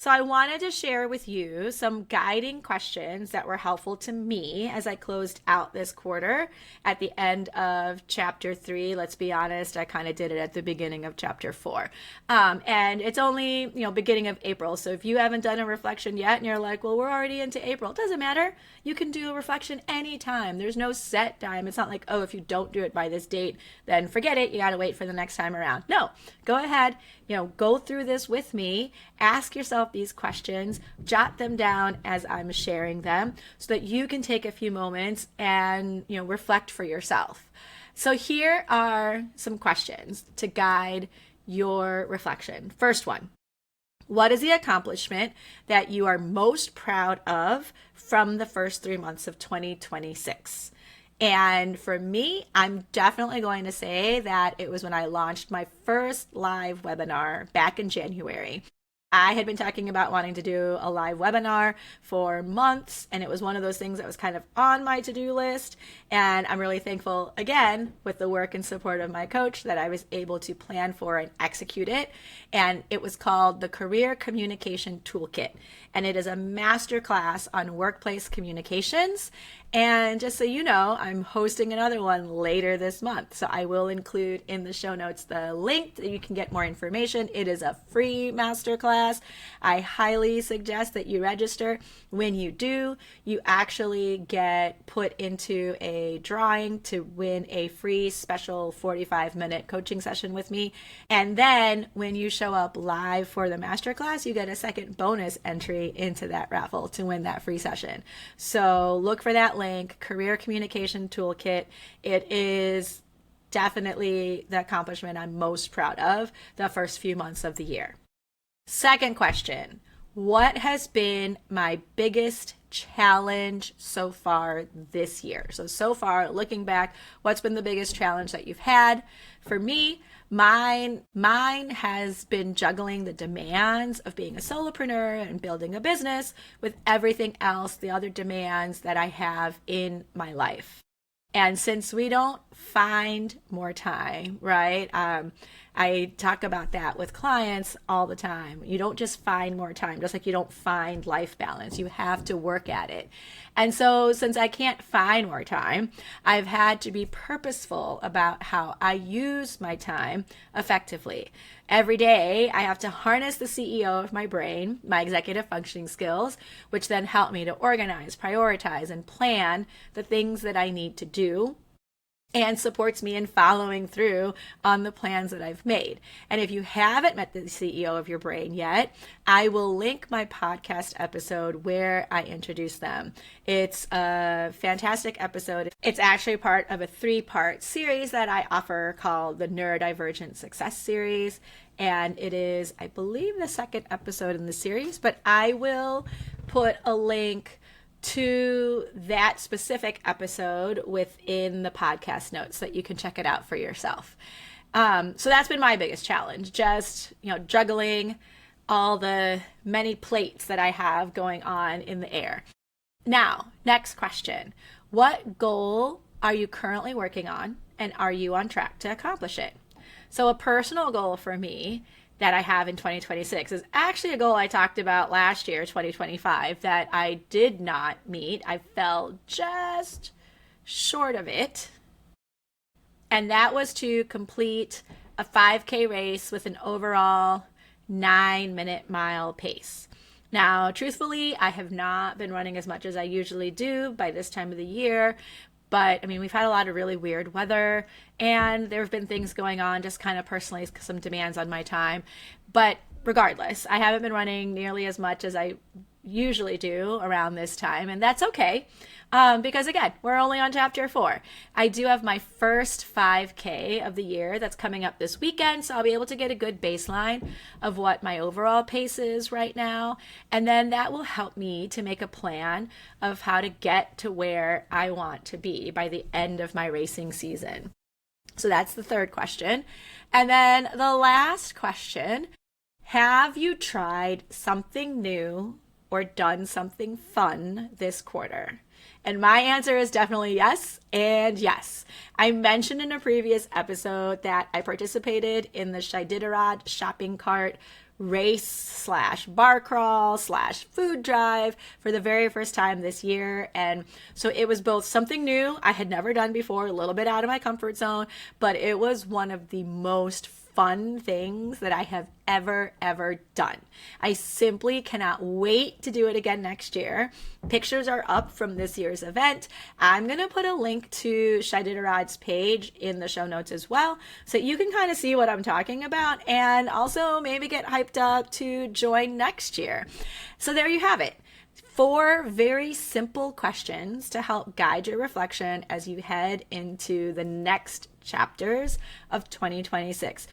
So I wanted to share with you some guiding questions that were helpful to me as I closed out this quarter at the end of chapter 3. Let's be honest, I kind of did it at the beginning of chapter 4. And it's only, beginning of April. So if you haven't done a reflection yet and you're like, well, we're already into April, it doesn't matter. You can do a reflection anytime. There's no set time. It's not like, oh, if you don't do it by this date, then forget it. You got to wait for the next time around. No, go ahead, go through this with me, ask yourself these questions, jot them down as I'm sharing them so that you can take a few moments and, reflect for yourself. So here are some questions to guide your reflection. First one, what is the accomplishment that you are most proud of from the first 3 months of 2026? And for me, I'm definitely going to say that it was when I launched my first live webinar back in January. I had been talking about wanting to do a live webinar for months, and it was one of those things that was kind of on my to-do list. And I'm really thankful, again, with the work and support of my coach, that I was able to plan for and execute it. And it was called the Career Communication Toolkit. And it is a masterclass on workplace communications. And just so you know, I'm hosting another one later this month. So I will include in the show notes the link that you can get more information. It is a free masterclass. I highly suggest that you register. When you do, you actually get put into a drawing to win a free special 45-minute coaching session with me. And then when you show up live for the masterclass, you get a second bonus entry into that raffle to win that free session. So look for that link, Career Communication Toolkit. It is definitely the accomplishment I'm most proud of the first few months of the year. Second question, what has been my biggest challenge so far this year? So far, looking back, what's been the biggest challenge that you've had? For me, mine has been juggling the demands of being a solopreneur and building a business with everything else, the other demands that I have in my life. And since we don't find more time, right? I talk about that with clients all the time. You don't just find more time, just like you don't find life balance. You have to work at it. And so since I can't find more time, I've had to be purposeful about how I use my time effectively. Every day, I have to harness the CEO of my brain, my executive functioning skills, which then help me to organize, prioritize, and plan the things that I need to do, and supports me in following through on the plans that I've made. And if you haven't met the CEO of your brain yet, I will link my podcast episode where I introduce them. It's a fantastic episode. It's actually part of a 3-part series that I offer called the Neurodivergent Success Series. And it is, I believe, the second episode in the series, but I will put a link to that specific episode within the podcast notes so that you can check it out for yourself. So that's been my biggest challenge, just, juggling all the many plates that I have going on in the air. Now, next question. What goal are you currently working on, and are you on track to accomplish it? So a personal goal for me that I have in 2026 is actually a goal I talked about last year, 2025, that I did not meet. I fell just short of it. And that was to complete a 5K race with an overall 9-minute mile pace. Now, truthfully, I have not been running as much as I usually do by this time of the year. But we've had a lot of really weird weather, and there have been things going on just kind of personally, some demands on my time. But regardless, I haven't been running nearly as much as I usually do around this time, and that's okay. Because again, we're only on chapter 4. I do have my first 5K of the year that's coming up this weekend, so I'll be able to get a good baseline of what my overall pace is right now. And then that will help me to make a plan of how to get to where I want to be by the end of my racing season. So that's the third question. And then the last question, have you tried something new or done something fun this quarter? And my answer is definitely yes and yes. I mentioned in a previous episode that I participated in the Iditarod shopping cart race slash bar crawl slash food drive for the very first time this year. And so it was both something new I had never done before, a little bit out of my comfort zone, but it was one of the most fun things that I have ever done. I simply cannot wait to do it again next year. Pictures are up from this year's event. I'm going to put a link to Shiditarad's page in the show notes as well, so you can kind of see what I'm talking about and also maybe get hyped up to join next year. So there you have it. 4 very simple questions to help guide your reflection as you head into the next chapters of 2026.